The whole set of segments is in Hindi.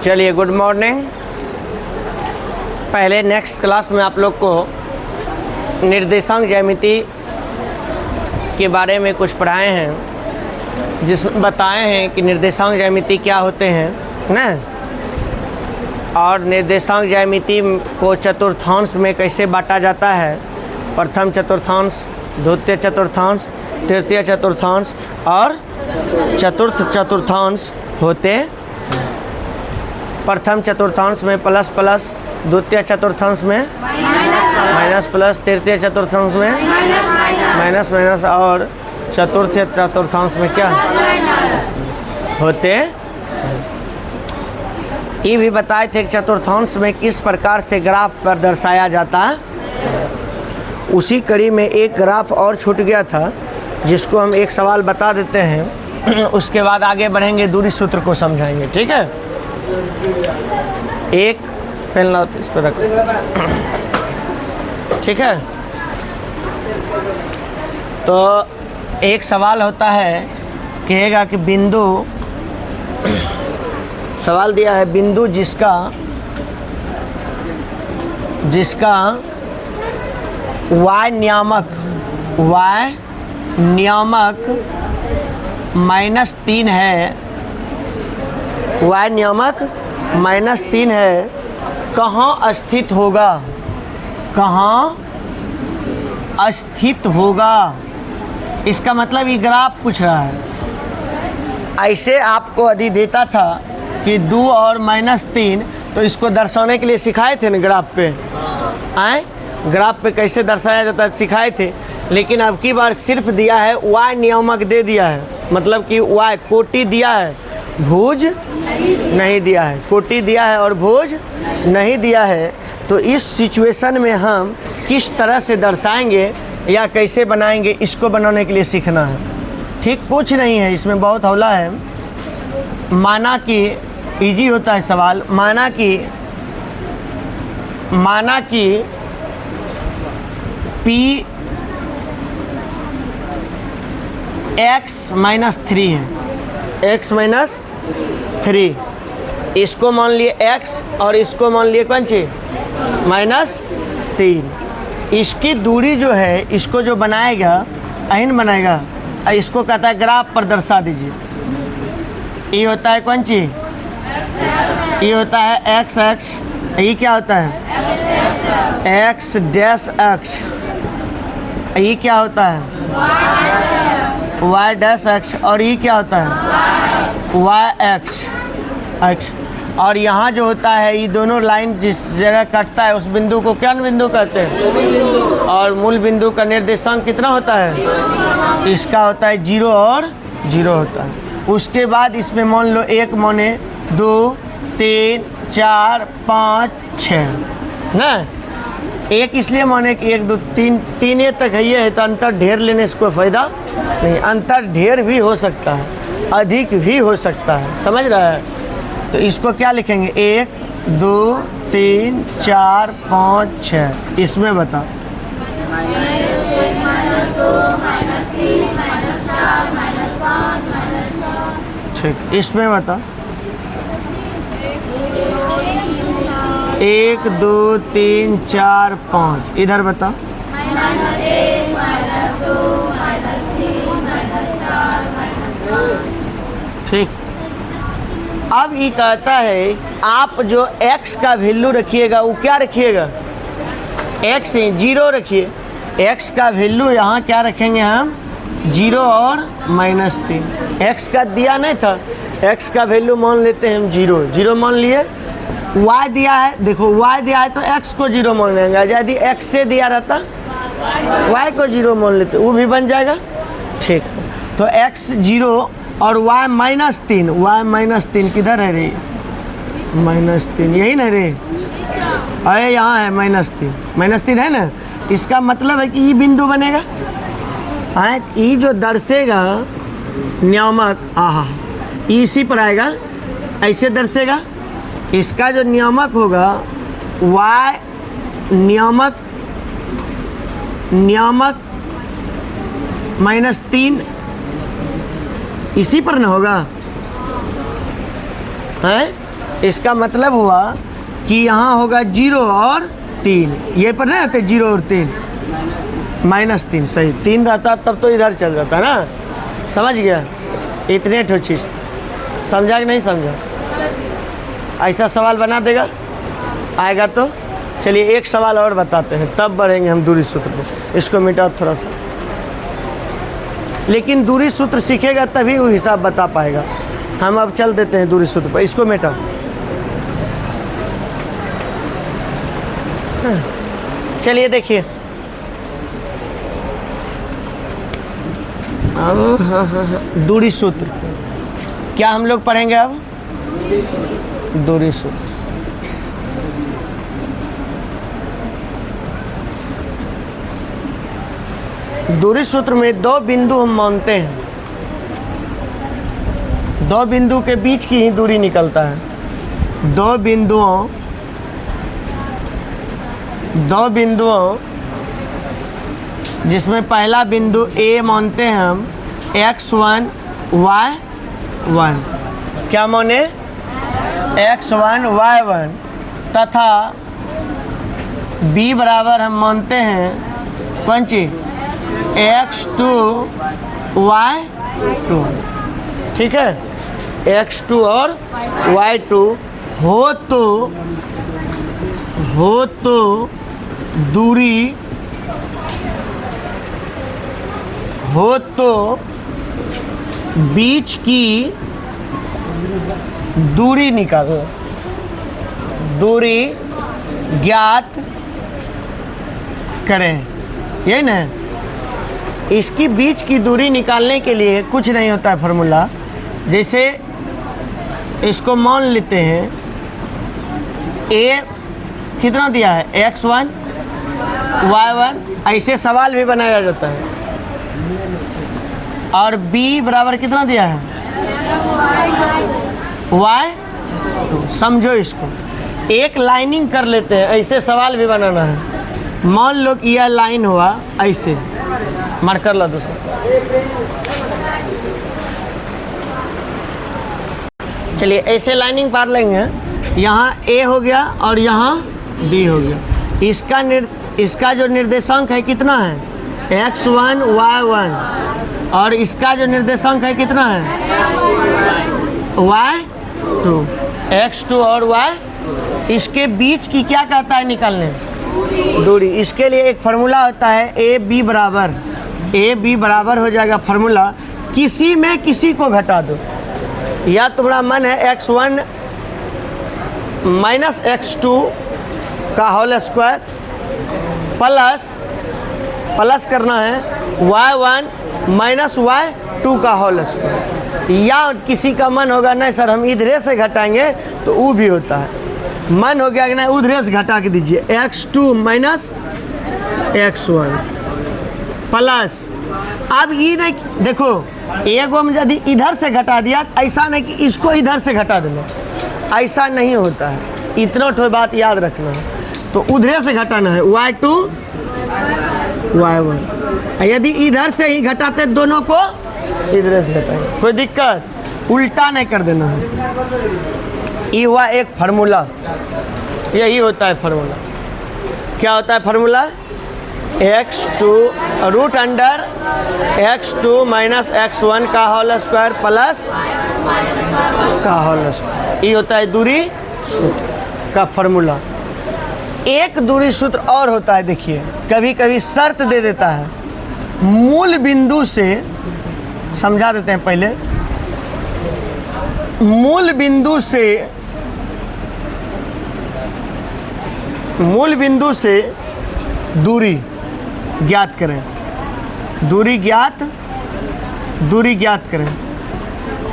चलिए, गुड मॉर्निंग। पहले नेक्स्ट क्लास में आप लोग को निर्देशांक ज्यामिति के बारे में कुछ पढ़ाए हैं, जिसमें बताए हैं कि निर्देशांक ज्यामिति क्या होते हैं ना, और निर्देशांक ज्यामिति को चतुर्थांश में कैसे बांटा जाता है। प्रथम चतुर्थांश, द्वितीय चतुर्थांश, तृतीय चतुर्थांश और चतुर्थ चतुर्थांश होते। प्रथम चतुर्थांश में प्लस प्लस, द्वितीय चतुर्थांश में माइनस प्लस, तृतीय चतुर्थांश में माइनस माइनस और चतुर्थ चतुर्थांश में क्या होते। ये भी बताए थे कि चतुर्थांश में किस प्रकार से ग्राफ पर दर्शाया जाता है। उसी कड़ी में एक ग्राफ और छूट गया था, जिसको हम एक सवाल बता देते हैं, उसके बाद आगे बढ़ेंगे, दूरी सूत्र को समझाएंगे। ठीक है, एक पेन लाओ तो इस पर रखो। ठीक है, तो एक सवाल होता है, कहेगा कि बिंदु, सवाल दिया है बिंदु जिसका y नियामक -3 है, y नियामक -3 है, कहाँ स्थित होगा, कहाँ स्थित होगा। इसका मतलब ये ग्राफ पूछ रहा है। ऐसे आपको यदि देता था कि 2 और -3, तो इसको दर्शाने के लिए सिखाए थे ना ग्राफ पे, आए ग्राफ पे कैसे दर्शाया जाता है सिखाए थे। लेकिन अब की बार सिर्फ दिया है y नियामक दे दिया है, मतलब कि y कोटि दिया है, भुज नहीं दिया है, कोटि दिया है और भुज नहीं दिया है। तो इस सिचुएशन में हम किस तरह से दर्शाएंगे या कैसे बनाएंगे, इसको बनाने के लिए सीखना है। ठीक, कुछ नहीं है इसमें, बहुत हौला है। माना कि इजी होता है सवाल, माना कि P x-3 है, x-3, इसको मान लिए x और इसको मान लिए कौन सी -3। इसकी दूरी जो है, इसको जो बनाएगा अहिन बनाएगा, इसको कहता है ग्राफ पर दर्शा दीजिए। ये होता है कौन सी, ये होता है x अक्ष, ये क्या होता है x डैश अक्ष, ये क्या होता है y डैश अक्ष, और ये क्या होता है y अक्ष। और यहाँ जो होता है, ये दोनों लाइन जिस जगह कटता है उस बिंदु को क्या बिंदु कहते हैं, और मूल बिंदु का निर्देशांक कितना होता है, इसका होता है 0 और 0 होता है। उसके बाद इसमें मान लो 1 माने 2 3 4 5 6 ना, 1 इसलिए माने कि 1 2 3 3 तक है, ये है तो अंतर ढेर लेने से कोई फ़ायदा नहीं। अंतर ढेर भी हो सकता है, अधिक भी हो सकता है, समझ रहा है। तो इसको क्या लिखेंगे, 1 2 3 4 5 6, इसमें बता ठीक, इसमें बता 1 2 3 4 5, इधर बता ठीक। अब ये कहता है आप जो x का वैल्यू रखिएगा वो क्या रखिएगा, x 0 रखिए। x का वैल्यू यहाँ क्या रखेंगे हम, 0 और -3। x का दिया नहीं था, x का वैल्यू मान लेते हैं हम 0 मान लिए। y दिया है, देखो y दिया है तो x को 0 मान लेंगे। यदि x से दिया रहता y को 0 मान लेते, वो भी बन जाएगा। ठीक, तो x 0 और y -3 किधर है रे, -3 यही ना रे, अरे यहाँ है -3 है ना। इसका मतलब है कि ये बिंदु बनेगा, ये जो दर्शेगा नियामक, इसी पर आएगा, ऐसे दर्शेगा। इसका जो नियामक होगा y नियामक -3 इसी पर ना होगा, है इसका मतलब हुआ कि यहाँ होगा 0 और 3, ये पर नहीं आते 0 और 3, -3, सही 3 रहता तब तो इधर चल जाता है ना। समझ गया? इतने ठो चीज़ समझा कि नहीं समझा? ऐसा सवाल बना देगा, आएगा तो। चलिए एक सवाल और बताते हैं, तब बढ़ेंगे हम दूरी सूत्र पे। इसको मिटाओ थोड़ा सा, लेकिन दूरी सूत्र सीखेगा तभी वो हिसाब बता पाएगा। हम अब चल देते हैं दूरी सूत्र पर, इसको मिटाओ। चलिए देखिए अब दूरी सूत्र क्या हम लोग पढ़ेंगे अब? दूरी सूत्र। दूरी सूत्र में दो बिंदु हम मानते हैं, दो बिंदु के बीच की ही दूरी निकलता है। दो बिंदुओं जिसमें पहला बिंदु A मानते हैं हम x1 y1, क्या माने? x1 y1, तथा B बराबर हम मानते हैं कौन चीज? x2 y2, ठीक है। x2 और y2 हो तो दूरी बीच की दूरी निकालो, दूरी ज्ञात करें, यही ना। इसकी बीच की दूरी निकालने के लिए कुछ नहीं होता है फार्मूला। जैसे इसको मान लेते हैं A कितना दिया है? x1 y1, ऐसे सवाल भी बनाया जाता है। और B बराबर कितना दिया है? y2। समझो इसको, एक लाइनिंग कर लेते हैं, ऐसे सवाल भी बनाना है। मान लो कि यह लाइन हुआ ऐसे, मार्कर ला दूसरा। चलिए ऐसे लाइनिंग पार लेंगे, यहाँ A हो गया और यहाँ B हो गया। इसका जो निर्देशांक है कितना है? x1 y1, और इसका जो निर्देशांक है कितना है? y2, x2 और y। इसके बीच की क्या कहता है निकालने? दूरी। इसके लिए एक फार्मूला होता है ए बी बराबर हो जाएगा फार्मूला, किसी में किसी को घटा दो। या तुम्हारा मन है x1 माइनस x2 का होल स्क्वायर प्लस करना है y1 माइनस y2 का होल स्क्वायर। या किसी का मन होगा नहीं सर हम इधरे से घटाएंगे, तो वो भी होता है। मन हो गया कि नहीं उधरे से घटा के दीजिए, x2 माइनस x1 प्लस। अब ये नहीं देखो, एगो में यदि इधर से घटा दिया, ऐसा नहीं कि इसको इधर से घटा देना, ऐसा नहीं होता है। इतना तो बात याद रखना है। तो उधरे से घटाना है y2 y1, यदि इधर से ही घटाते दोनों को इधर से घटाएंगे, कोई दिक्कत, उल्टा नहीं कर देना है। ये हुआ एक फार्मूला, यही होता है फार्मूला। क्या होता है formula? x2 root under x2 minus x1 का होल स्क्वायर प्लस का होल स्क्वायर। ये होता है दूरी सूत्र का फार्मूला। एक दूरी सूत्र और होता है, देखिए कभी कभी शर्त दे देता है। मूल बिंदु से समझा देते हैं पहले। मूल बिंदु से दूरी ज्ञात करें, दूरी ज्ञात करें।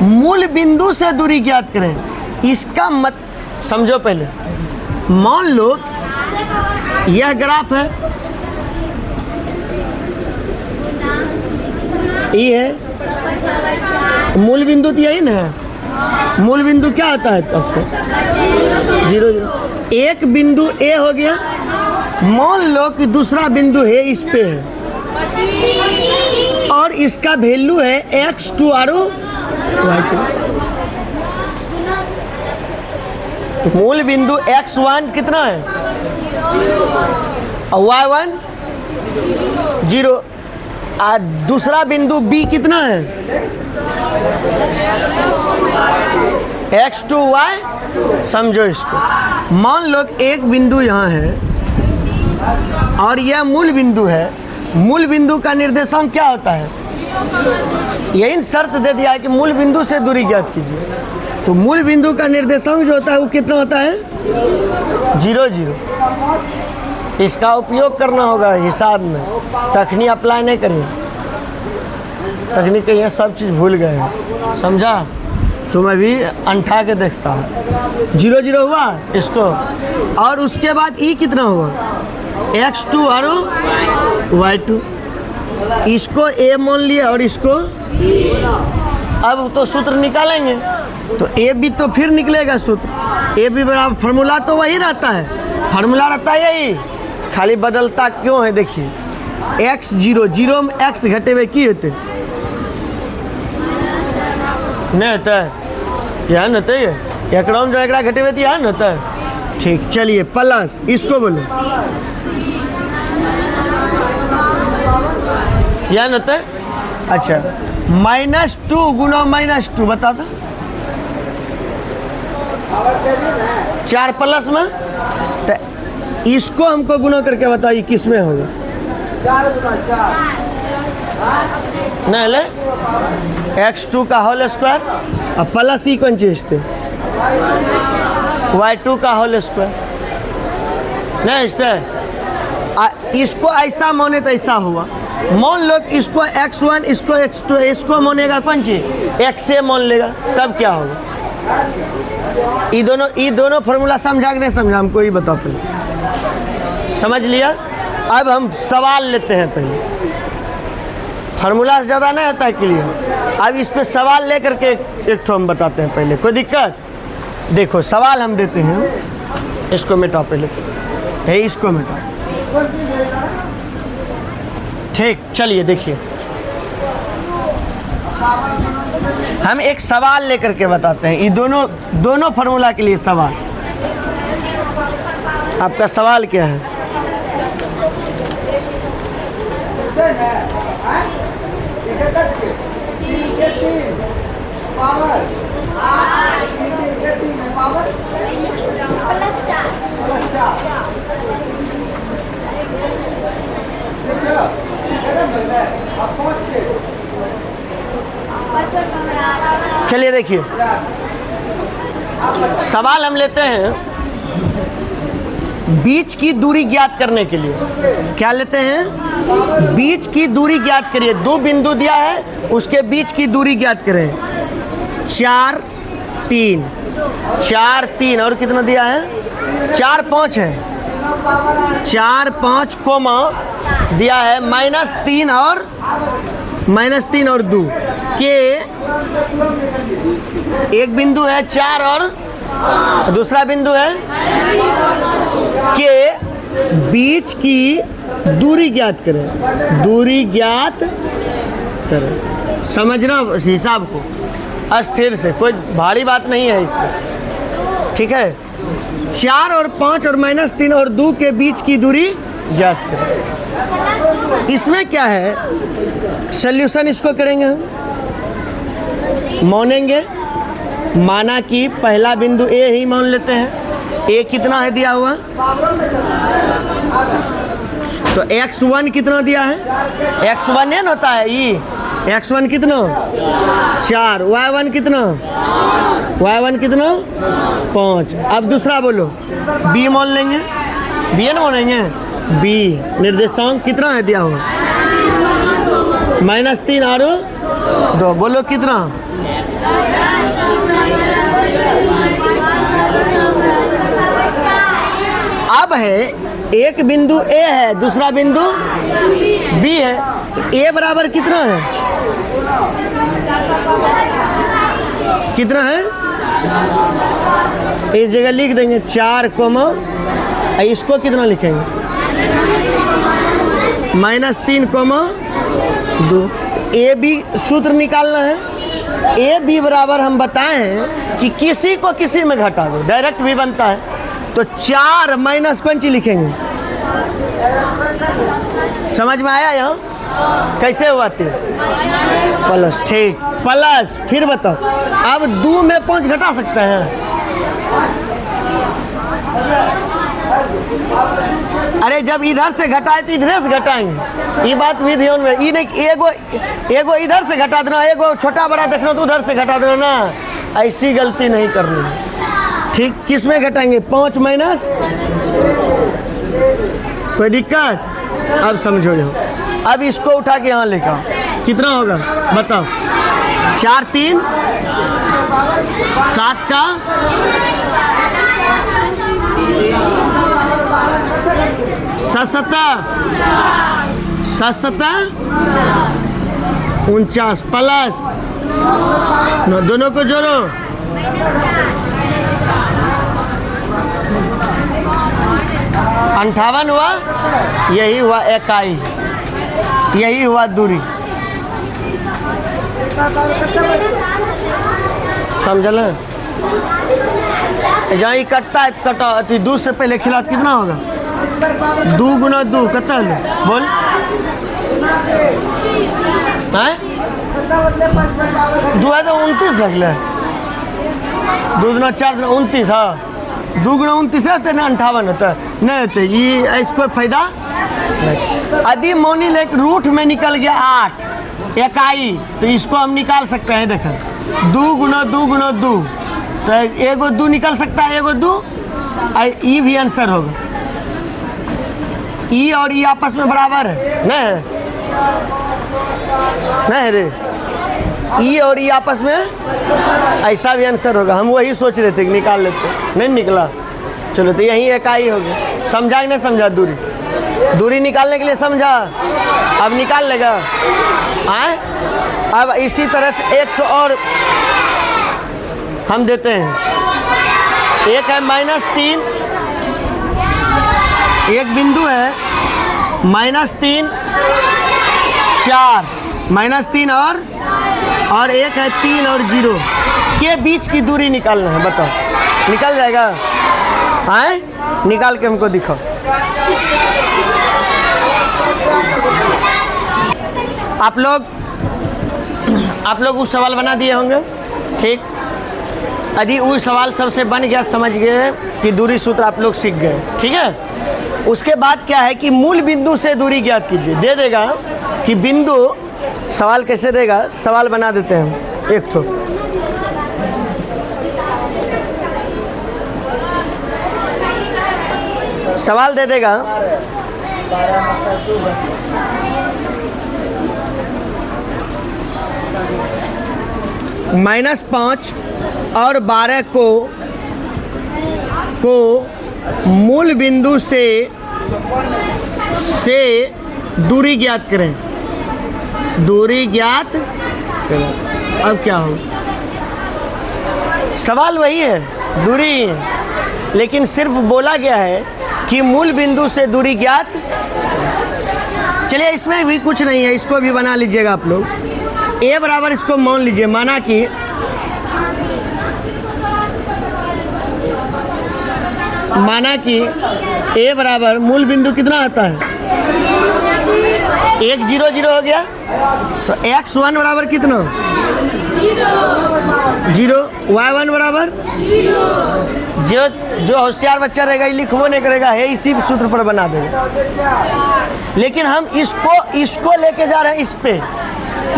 मूल बिंदु से दूरी ज्ञात करें, इसका मत समझो पहले। मान लो यह ग्राफ है, ये है मूल बिंदु, तो यही ना। मूल बिंदु क्या होता है आपको? 0 0। एक बिंदु A हो गया, मान लो कि दूसरा बिंदु है इस पे है, और इसका वैल्यू है x2 और y2। मूल बिंदु x1 कितना है और y1 0। दूसरा बिंदु B कितना है x2 y। समझो इसको, मान लो एक बिंदु यहाँ है और यह मूल बिंदु है। मूल बिंदु का निर्देशांक क्या होता है? यही शर्त दे दिया है कि मूल बिंदु से दूरी ज्ञात कीजिए। तो मूल बिंदु का निर्देशांक जो होता है वो कितना होता है 0 0। इसका उपयोग करना होगा हिसाब में, तकनीक अप्लाई नहीं करिए। तकनीक ये सब चीज़ भूल गए हैं, समझा? तो मैं भी अंठा के देखता हूँ। 0 0 हुआ इसको, और उसके बाद ई कितना हुआ x2 और y2। इसको a मान लिया और इसको, अब तो सूत्र निकालेंगे तो a b तो फिर निकलेगा सूत्र। a b बराबर फार्मूला तो वही रहता है, फार्मूला रहता है यही, खाली बदलता क्यों है देखिए। x 0 0 में x घटेबे की होते नहीं होता है, यह न होता है एक राउंड जो एक घटेबे तो यह न होता है। ठीक, चलिए प्लस इसको बोलो यह न होता है। अच्छा, -2 गुना -2 बता दो 4 प्लस में, तो इसको हमको गुना करके बताइए किस में होगा। 4 गुना 4 नहीं ले x2 का होल स्क्वायर और प्लस ही कौन चीज थे y2 का होल स्क्वायर नहीं इससे। इसको ऐसा माने तो ऐसा हुआ। मान लो इसको x1 इसको x2 इसको मानेगा कौन चीज x से मान लेगा, तब क्या होगा? ये दोनों फॉर्मूला समझा कि नहीं समझा हमको ये बताओ पहले। समझ लिया? अब हम सवाल लेते हैं पहले, फार्मूला से ज़्यादा नहीं होता है क्लियर। अब इस पे सवाल लेकर के एक ठो हम बताते हैं पहले, कोई दिक्कत? देखो सवाल हम देते हैं, इसको मिटाओ पहले, है इसको मिटाओ। ठीक, चलिए देखिए हम एक सवाल लेकर के बताते हैं। ये दोनों फार्मूला के लिए सवाल। आपका सवाल क्या है? चलिए देखिए सवाल हम लेते हैं बीच की दूरी ज्ञात करने के लिए। क्या लेते हैं? बीच की दूरी ज्ञात करिए। दो बिंदु दिया है, उसके बीच की दूरी ज्ञात करें। 4 3 4 3 और कितना दिया है? 4 5 है। 4 5 कोमा दिया है -3 और 2 के एक बिंदु है 4 और दूसरा बिंदु है के बीच की दूरी ज्ञात करें। दूरी ज्ञात करें, समझना हिसाब को अस्थिर से, कोई भारी बात नहीं है इसमें, ठीक है। 4 और 5 और -3 और 2 के बीच की दूरी ज्ञात करें। इसमें क्या है, सॉल्यूशन इसको करेंगे हम, मानेंगे। माना कि पहला बिंदु ए ही मान लेते हैं। ए कितना है दिया हुआ? तो x1 कितना दिया है? x1 n होता है ये। x1 कितना? 4। y1 कितना? y1 कितना? 5। अब दूसरा बोलो, b मान लेंगे। b n मानेंगे। b निर्देशांक कितना है दिया हुआ? -3 और 2। बोलो कितना? अब है एक बिंदु A है, दूसरा बिंदु B है, तो A बराबर कितना है? कितना है? इस जगह लिख देंगे 4 कोमा, इसको कितना लिखेंगे? -3 कोमा 2। A B सूत्र निकालना है, ए बी बराबर हम बताए हैं कि किसी को किसी में घटा दो, डायरेक्ट भी बनता है। तो 4 माइनस कौन ची लिखेंगे, समझ में आया यहाँ कैसे हुआ थे प्लस, ठीक प्लस। फिर बताओ अब 2 में 5 घटा सकते हैं? अरे जब इधर से घटाए तो इधर से घटाएंगे, ये बात भी ध्यान में। ये नहीं एगो इधर से घटा देना, एगो छोटा बड़ा देखना तो उधर से घटा देना ना, ऐसी गलती नहीं करनी। ठीक, किस में घटाएंगे? 5 माइनस, कोई दिक्कत? अब समझो यहाँ, अब इसको उठा के यहाँ लेकर कितना होगा बताओ? 4 3 7 का 7 49 प्लस, दोनों को जोड़ो, 58 हुआ, यही हुआ इकाई, यही हुआ दूरी। समझल? जहाँ ही कटता है कटा अति 2 से पहले खिला तो कितना होगा? 2 गुना 2 कितना बोल? हैं 2 है तो 29 लगल, 2 गुना 4 गुना 29, हाँ 2 गुना 29 है तो ना 58 होता नहीं होते, ये इसको फायदा। यदि मोनी लेक रूट में निकल गया 8 इकाई तो इसको हम निकाल सकते हैं। देखें 2 गुना 2 गुना 2 तो एगो 2 निकल सकता है, एगो 2, ई भी आंसर होगा। ई और ई आपस में बराबर है नहीं रे, ई और ई आपस में ऐसा भी आंसर होगा। हम वही सोच रहे थे कि निकाल लेते, नहीं निकला। चलो तो यही इकाई होगी। समझा कि नहीं समझा? दूरी निकालने के लिए समझा, अब निकाल लेगा। आए अब इसी तरह से एक तो और हम देते हैं, एक है -3, एक बिंदु है -3 4 -3 और एक है 3 और 0 के बीच की दूरी निकालना है। बताओ निकल जाएगा? आए निकाल के हमको दिखाओ। आप लोग उस सवाल बना दिए होंगे, ठीक। यदि वो सवाल सबसे बन गया, समझ गए कि दूरी सूत्र आप लोग सीख गए, ठीक है। उसके बाद क्या है कि मूल बिंदु से दूरी ज्ञात कीजिए। दे देगा कि बिंदु, सवाल कैसे देगा, सवाल बना देते हैं एक ठो। सवाल दे देगा -5 और 12 को मूल बिंदु से दूरी ज्ञात करें। दूरी ज्ञात करें। अब क्या हो, सवाल वही है, दूरी ही है, लेकिन सिर्फ बोला गया है कि मूल बिंदु से दूरी ज्ञात। चलिए इसमें भी कुछ नहीं है, इसको भी बना लीजिएगा आप लोग। ए बराबर इसको मान लीजिए, माना कि ए बराबर मूल बिंदु कितना आता है? 1 0 0 हो गया, तो x1 बराबर कितना? 0। y1 बराबर 0। जो होशियार बच्चा रहेगा ये लिखबो नहीं करेगा, है इसी सूत्र पर बना देगा। लेकिन हम इसको लेके जा रहे हैं इस पे,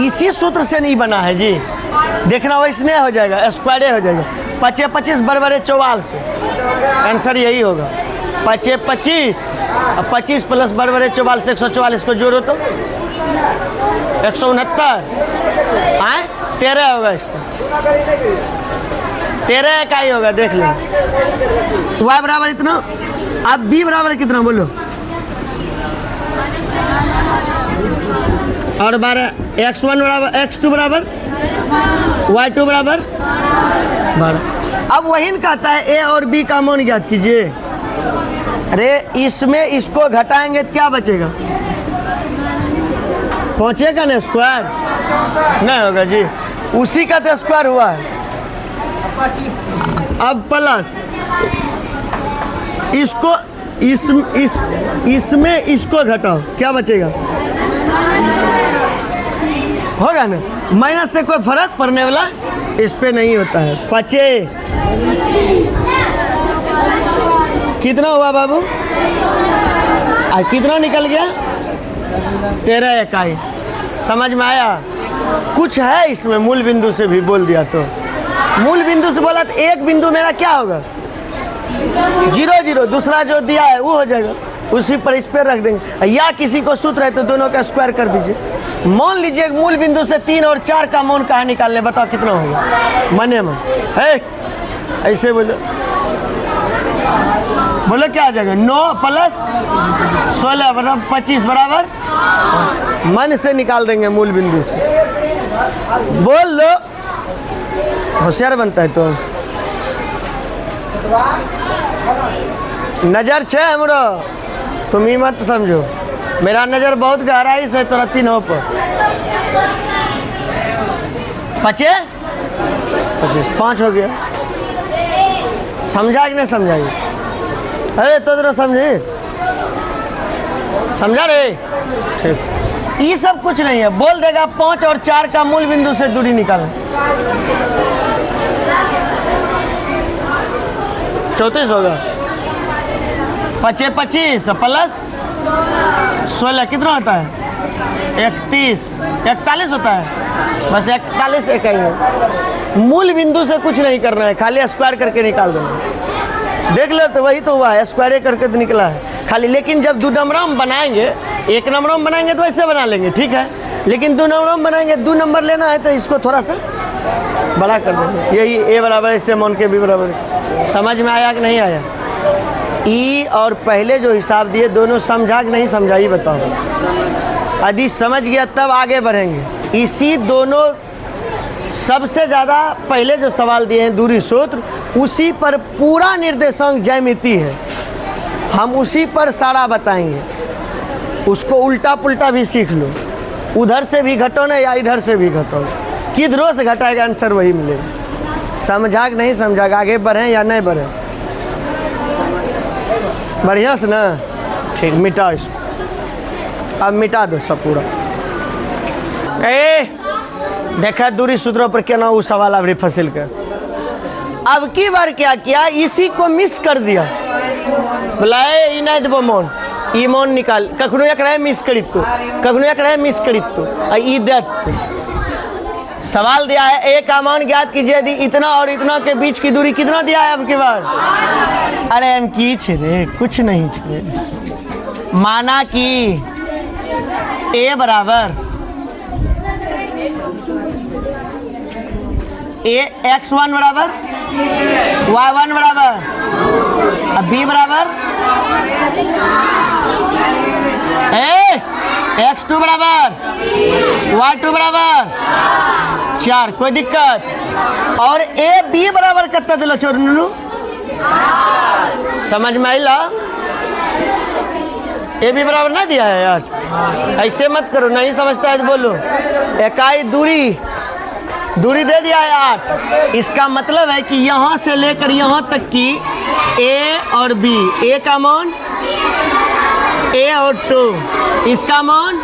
इसी सूत्र से नहीं बना है जी। देखना वैसने हो जाएगा, स्क्वायर हो जाएगा। 25 25 बराबर 44 से आंसर यही होगा। 25 25 और 25 प्लस बराबर 44, 144 को जोड़ो तो 169 आए 13 होगा। इसका 13 इकाई होगा, देख लो। y बराबर इतना, अब b बराबर कितना बोलो? और 12, x1 बराबर x2 बराबर y2 बराबर 12। अब वही कहता है a और b का मान ज्ञात कीजिए। अरे इसमें इसको घटाएंगे तो क्या बचेगा? पहुंचेगा ना स्क्वायर? नहीं होगा जी। उसी का तो स्क्वायर हुआ है। 25। अब प्लस इसको इसमें इसको घटाओ, क्या बचेगा? होगा ना, माइनस से कोई फर्क पड़ने वाला इस पे नहीं होता है। 5 कितना हुआ बाबू? कितना निकल गया? 13 इकाई। समझ में आया? कुछ है इसमें मूल बिंदु से भी बोल दिया तो मूल बिंदु से बोला तो एक बिंदु मेरा क्या होगा? 0 0। दूसरा जो दिया है वो हो जाएगा, उसी पर इस पर रख देंगे। या किसी को सूत्र है तो दोनों का स्क्वायर कर दीजिए। मान लीजिए मूल बिंदु से 3 और 4 का मान कहाँ निकालने, बताओ कितना होगा? मने मन है ऐसे बोलो, बोलो क्या आ जाएगा? 9 + 16 बराबर 25 बराबर मन से निकाल देंगे मूल बिंदु से। बोल लो, होशियार बनता है तो। नजर छे हमरो, तुम ही मत समझो, मेरा नजर बहुत गहराई से तोरा 3 हो पर 25 5 हो गया। समझा कि नहीं समझाइए? अरे तो जरा समझे, समझा रे? ठीक, ये सब कुछ नहीं है। बोल देगा 5 और 4 का मूल बिंदु से दूरी निकालें। 34 होगा। 25 25 प्लस 16 कितना होता है? 31 41 होता है। बस 41 इकाई है। मूल बिंदु से कुछ नहीं करना है, खाली स्क्वायर करके निकाल देना। देख लो तो वही तो हुआ है, स्क्वायर करके तो निकला है खाली। लेकिन जब 2 नंबरों में बनाएंगे, 1 नंबरों में बनाएंगे तो ऐसे बना लेंगे, ठीक है। लेकिन 2 नंबरों में बनाएंगे, 2 नंबर लेना है तो इसको थोड़ा सा बड़ा कर देंगे। यही ए बराबर इससे मान के बी बराबर। समझ में आया कि नहीं आया? ई और पहले जो हिसाब दिए दोनों समझा कि नहीं समझा, ये बताओ। यदि समझ गया तब आगे बढ़ेंगे। इसी दोनों सबसे ज़्यादा पहले जो सवाल दिए हैं दूरी सूत्र, उसी पर पूरा निर्देशांक ज्यामिति है, हम उसी पर सारा बताएंगे। उसको उल्टा पुल्टा भी सीख लो, उधर से भी घटो ना या इधर से भी घटो, किधरों से घटाएगा आंसर वही मिलेगा। समझा कि नहीं समझा? आगे बढ़ें या नहीं बढ़ें? बढ़िया से ना, ठीक। मिटाओ इसको, अब मिटा दो सब पूरा। देखा दूरी सूत्रों पर क्या ना वो सवाल अभी फंसिल कर। अब की बार क्या किया, इसी को मिस कर दिया। बोला ई नहीं देबो मोन, ई मोन निकाल, कखनो एक मिस करी तो, कखनो एक मिस करी तो ई देते। सवाल दिया है ए का मान ज्ञात कीजिए यदि इतना और इतना के बीच की दूरी कितना दिया है आपके पास? अरे हम की छे रे, कुछ नहीं छे। माना कि ए बराबर x1 बराबर y1 बराबर, अब b बराबर x2 बराबर y2 बराबर 4। कोई दिक्कत? और a b बराबर कितना दिलो छोरनू? समझ में आइला? ए बी बराबर ना दिया है यार, ऐसे मत करो। नहीं समझता है तो बोलो। इकाई दूरी दे दिया है 8। इसका मतलब है कि यहाँ से लेकर यहाँ तक की ए और बी, ए का मान ए और 2, इसका मान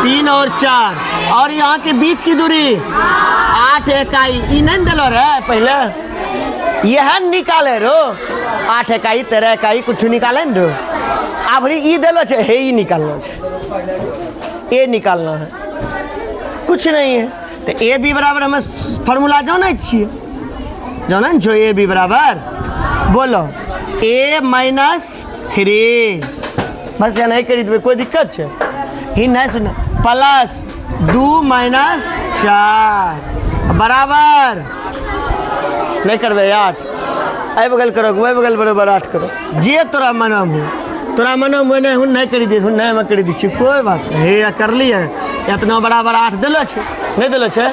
3 और 4, और यहाँ के बीच की दूरी 8 इकाई। ई नहीं दिलो रे पहले, यह निकाले रो 8 इकाई 13 इकाई कुछ निकाले न रो। अब ई दिलो छे, हे ई निकालना छे, ए निकालना है, कुछ नहीं है। तो ए बी बराबर हमें फार्मूला जाना चाहिए, जाना जो ए बी बराबर बोलो a - 3, बस यहाँ नहीं करी तो कोई दिक्कत है ही नहीं। सुना प्लस 2 - 4 बराबर नहीं करवे 8। आई बगल करो, वही बगल बराबर 8 करो। जे तोरा मनम हो, तोरा मनम हो नहीं करी दी, नहीं मैं करी दी, कोई बात नहीं। हे कर ली है, इतना बराबर 8 दिलो छे, नहीं दिलो छे।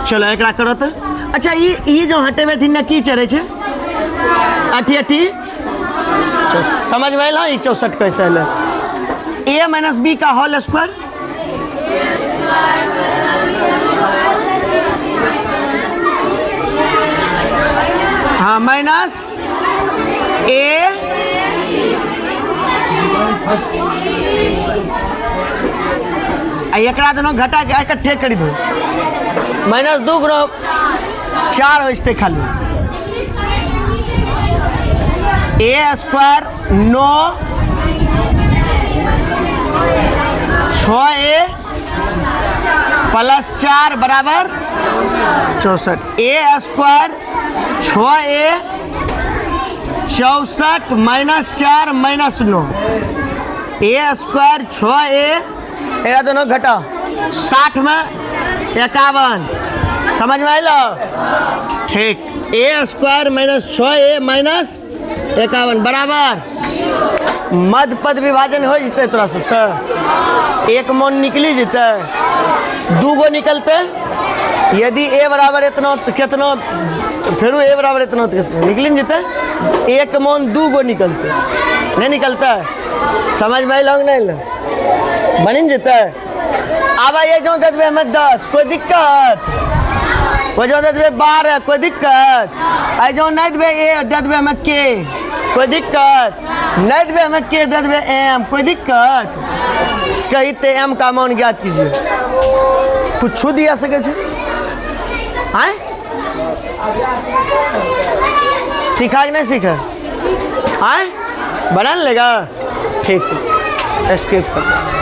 चलो एक करो तो। अच्छा ये जो हटेवे थी ना की चढ़े छे 80 समझ में आइला? 64 कैसे है? a - b का होल स्क्वायर हाँ माइनस ए एकरा दोनों घटा के इकट्ठे कर दो माइनस 2 गुना 4 हो खाली ए स्क्वायर 9 6a प्लस 4 बराबर 64 ए स्क्वायर 6a 64 माइनस 4 माइनस 9 ए स्क्वायर 6a ये दोनों घटा 60 में 51 समझ में आइल ठीक ए स्क्वायर माइनस 6a माइनस 51 बराबर मध्य पद विभाजन हो जते तोरा सबसे एक मन निकली जते 2 गो निकलते यदि ए बराबर इतना तो कितना फिर ए बराबर इतना तो कितना निकल जते एक मन 2 गो निकलते नहीं निकलता समझ में आइल नहीं बन जते अब ये जो दे देवे हमें 10 कोई दिक्कत वो जो दे देवे 12 कोई दिक्कत आई जो नहीं देवे ए दे देवे हमें के कोई दिक्कत नहीं देवे हमें के दे देवे एम कोई दिक्कत कहते एम का मान ज्ञात कीजिए कुछ दिया सके आए सीखा कि नहीं सीखा आए बना लेगा ठीक है एस्केप कर